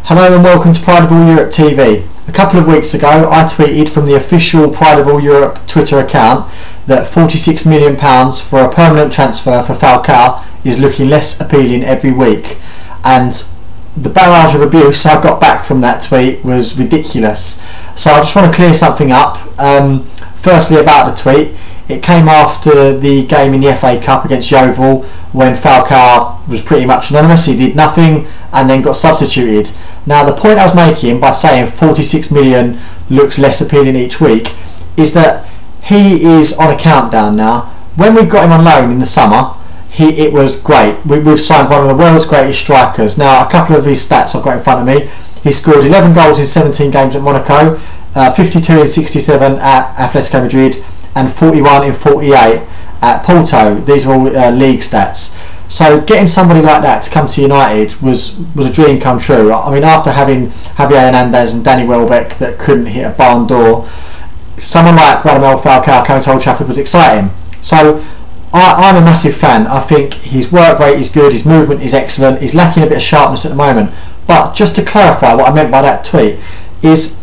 Hello and welcome to Pride of All Europe TV. A couple of weeks ago I tweeted from the official Pride of All Europe Twitter account that £46 million for a permanent transfer for Falcao is looking less appealing every week, and the barrage of abuse I got back from that tweet was ridiculous. So I just want to clear something up. Firstly, about the tweet, it came after the game in the FA Cup against Yeovil when Falcao was pretty much anonymous. He did nothing and then got substituted. Now the point I was making by saying 46 million looks less appealing each week is that he is on a countdown now. When we got him on loan in the summer, it was great. We've signed one of the world's greatest strikers. Now a couple of his stats I've got in front of me. He scored 11 goals in 17 games at Monaco, 52 in 67 at Atletico Madrid and 41 in 48 at Porto. These are all league stats. So getting somebody like that to come to United was a dream come true. I mean, after having Javier Hernandez and Danny Welbeck that couldn't hit a barn door, someone like Radamel Falcao coming to Old Trafford was exciting. So I'm a massive fan. I think his work rate is good, his movement is excellent, he's lacking a bit of sharpness at the moment. But just to clarify what I meant by that tweet is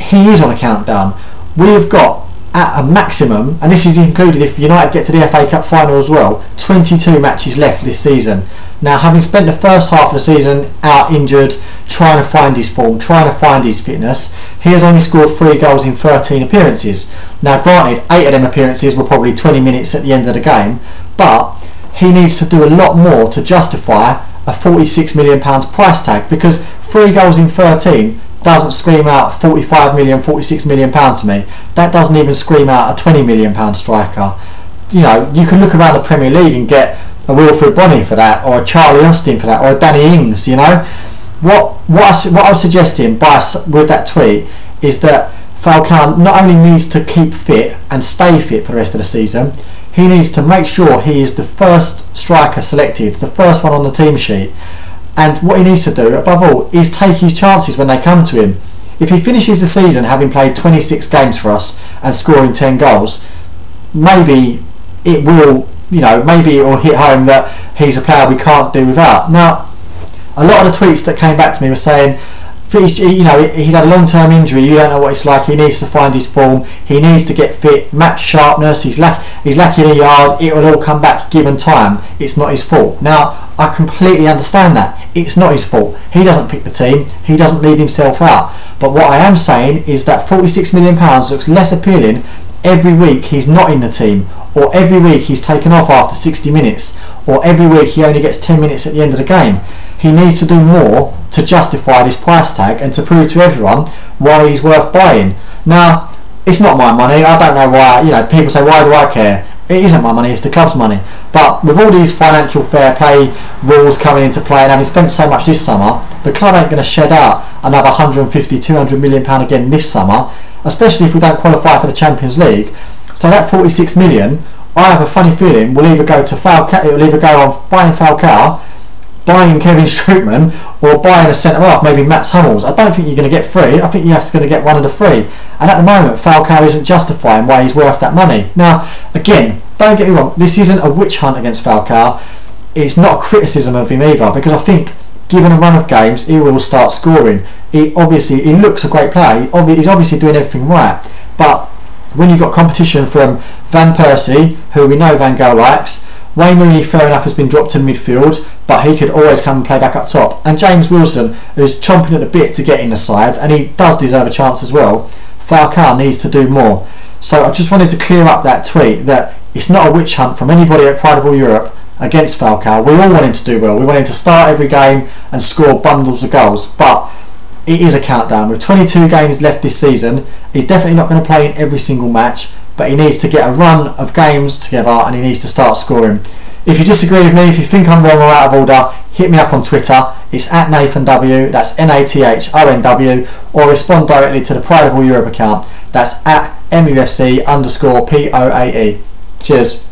he is on a countdown. We've got at a maximum, and this is included if United get to the FA Cup final as well, 22 matches left this season. Now, having spent the first half of the season out injured, trying to find his form, trying to find his fitness, he has only scored 3 goals in 13 appearances. Now granted, 8 of them appearances were probably 20 minutes at the end of the game, but he needs to do a lot more to justify a £46 million price tag, because 3 goals in 13 doesn't scream out 45 million, 46 million pound to me. That doesn't even scream out a 20 million pound striker. You know, you can look around the Premier League and get a Wilfred Bonney for that, or a Charlie Austin for that, or a Danny Ings. You know, what I was suggesting with that tweet is that Falcao not only needs to keep fit and stay fit for the rest of the season, he needs to make sure he is the first striker selected, the first one on the team sheet. And what he needs to do, above all, is take his chances when they come to him. If he finishes the season having played 26 games for us and scoring 10 goals, maybe it will, maybe it will hit home that he's a player we can't do without. Now, a lot of the tweets that came back to me were saying, he's had a long-term injury, you don't know what it's like, he needs to find his form, he needs to get fit, match sharpness, he's lacking a yard, it will all come back given time, it's not his fault. Now, I completely understand that. It's not his fault. He doesn't pick the team, he doesn't leave himself out. But what I am saying is that £46 million looks less appealing every week he's not in the team, or every week he's taken off after 60 minutes, or every week he only gets 10 minutes at the end of the game. He needs to do more to justify this price tag and to prove to everyone why he's worth buying. Now, it's not my money. I don't know why, people say, why do I care? It isn't my money, it's the club's money. But with all these financial fair play rules coming into play and having spent so much this summer, the club ain't going to shed out another 150, 200 million pound again this summer, especially if we don't qualify for the Champions League. So that 46 million, I have a funny feeling, will either go to Falcao, it will either go on buying Falcao, buying Kevin Strootman, or buying a centre-half, maybe Mats Hummels. I don't think you're going to get 3, I think you're going to get one of the 3. And at the moment, Falcao isn't justifying why he's worth that money. Now, again, don't get me wrong, this isn't a witch hunt against Falcao. It's not a criticism of him either, because I think, given a run of games, he will start scoring. He looks a great player, he's obviously doing everything right. But when you've got competition from Van Persie, who we know Van Gaal likes, Wayne Rooney, fair enough, has been dropped to midfield, but he could always come and play back up top. And James Wilson, who's chomping at the bit to get in the side, and he does deserve a chance as well, Falcao needs to do more. So I just wanted to clear up that tweet, that it's not a witch hunt from anybody at Pride of All Europe against Falcao. We all want him to do well. We want him to start every game and score bundles of goals. But it is a countdown. With 22 games left this season, he's definitely not going to play in every single match, but he needs to get a run of games together and he needs to start scoring. If you disagree with me, if you think I'm wrong or out of order, hit me up on Twitter. It's at Nathon W, that's NATHONW, or respond directly to the Pride of All Europe account. That's at MUFC_POAE. Cheers.